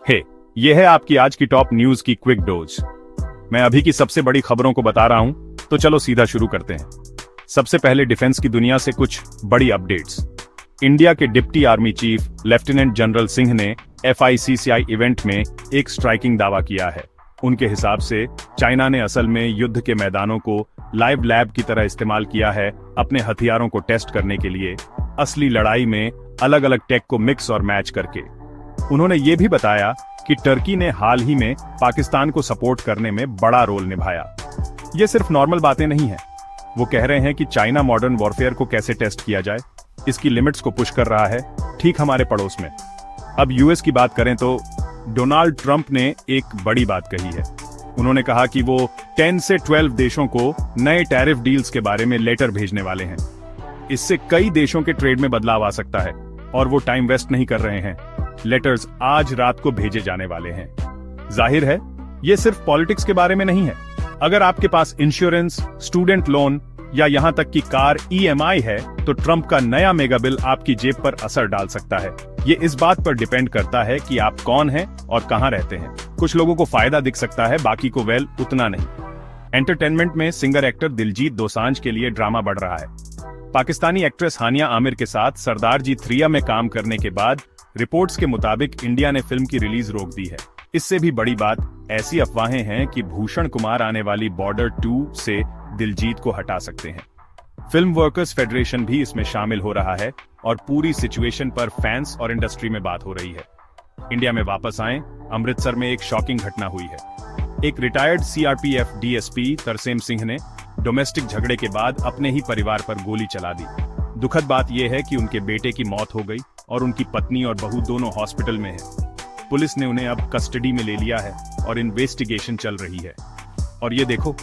हे, ये है आपकी आज की टॉप न्यूज की क्विक डोज। मैं अभी की सबसे बड़ी खबरों को बता रहा हूं, तो चलो सीधा शुरू करते हैं। सबसे पहले डिफेंस की दुनिया से कुछ बड़ी अपडेट्स। इंडिया के deputy army chief lieutenant general Singh ने FICCI इवेंट में एक स्ट्राइकिंग दावा किया है। उनके हिसाब से चाइना ने असल में युद्ध के मैदानों को लाइव लैब की तरह इस्तेमाल किया है अपने हथियारों को टेस्ट करने के लिए, असली लड़ाई में अलग अलग टेक को मिक्स और मैच करके। उन्होंने ये भी बताया कि टर्की ने हाल ही में पाकिस्तान को सपोर्ट करने में बड़ा रोल निभाया। ये सिर्फ नॉर्मल बातें नहीं हैं। वो कह रहे हैं कि चाइना मॉडर्न वॉरफेयर को कैसे टेस्ट किया जाए, इसकी लिमिट्स को पुश कर रहा है, ठीक हमारे पड़ोस में। अब यूएस की बात करें तो डोनाल्ड ट्रंप ने एक बड़ी बात कही है। उन्होंने कहा कि वो 10 से 12 देशों को नए टैरिफ डील्स के बारे में लेटर भेजने वाले हैं। इससे कई देशों के ट्रेड में बदलाव आ सकता है और वो टाइम वेस्ट नहीं कर रहे हैं। लेटर्स आज रात को भेजे जाने वाले हैं। जाहिर है ये सिर्फ पॉलिटिक्स के बारे में नहीं है। अगर आपके पास इंश्योरेंस, स्टूडेंट लोन या यहां तक कि कार EMI है तो ट्रंप का नया मेगा बिल आपकी जेब पर असर डाल सकता है। ये इस बात पर डिपेंड करता है कि आप कौन हैं और कहां रहते हैं। कुछ लोगों को फायदा दिख सकता है, बाकी को वेल उतना नहीं। एंटरटेनमेंट में सिंगर एक्टर दिलजीत दोसांझ के लिए ड्रामा बढ़ रहा है। पाकिस्तानी एक्ट्रेस हानिया आमिर के साथ सरदारजी 3 में काम करने के बाद रिपोर्ट्स के मुताबिक इंडिया ने फिल्म की रिलीज रोक दी है। इससे भी बड़ी बात, ऐसी अफवाहें हैं कि भूषण कुमार आने वाली बॉर्डर 2 से दिलजीत को हटा सकते हैं। फिल्म वर्कर्स फेडरेशन भी इसमें शामिल हो रहा है और पूरी सिचुएशन पर फैंस और इंडस्ट्री में बात हो रही है। इंडिया में वापस आए, अमृतसर में एक शॉकिंग घटना हुई है। एक retired CRPF DSP Tarsem Singh ने डोमेस्टिक झगड़े के बाद अपने ही परिवार पर गोली चला दी। दुखद बात यह है कि उनके बेटे की मौत हो गई और उनकी पत्नी और बहू दोनों हॉस्पिटल में हैं। पुलिस ने उन्हें अब कस्टडी में ले लिया है और इन्वेस्टिगेशन चल रही है। और ये देखो,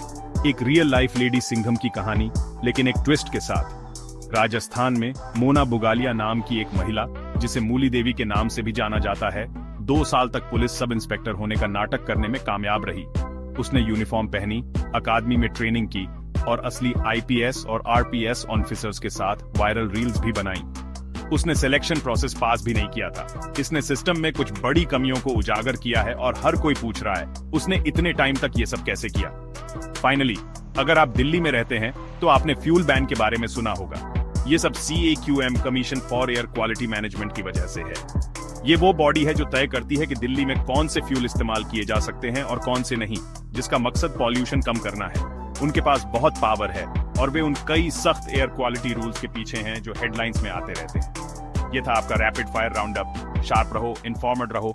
एक रियल लाइफ लेडी सिंघम की कहानी, लेकिन एक ट्विस्ट के साथ। राजस्थान में मोना बुगालिया नाम की एक महिला, जिसे मूली देवी के नाम से भी जाना जाता है, 2 साल तक पुलिस सब इंस्पेक्टर होने का नाटक करने में कामयाब रही। उसने यूनिफॉर्म पहनी, अकादमी में ट्रेनिंग की और असली IPS और RPS ऑफिसर्स के साथ वायरल रील्स भी बनाई। उसने सिलेक्शन प्रोसेस पास भी नहीं किया था। इसने सिस्टम में कुछ बड़ी कमियों को उजागर किया है और हर कोई पूछ रहा है उसने इतने टाइम तक ये सब कैसे किया। फाइनली, अगर आप दिल्ली में रहते हैं तो आपने फ्यूल बैन के बारे में सुना होगा। ये सब CAQM commission for air quality management की वजह से है। ये वो बॉडी है जो तय करती है कि दिल्ली में कौन से फ्यूल इस्तेमाल किए जा सकते हैं और कौन से नहीं, जिसका मकसद पॉल्यूशन कम करना है। उनके पास बहुत पावर है और वे उन कई सख्त एयर क्वालिटी रूल्स के पीछे हैं जो हेडलाइंस में आते रहते हैं। ये था आपका rapid fire round up. Sharp रहो, इन्फॉर्मड रहो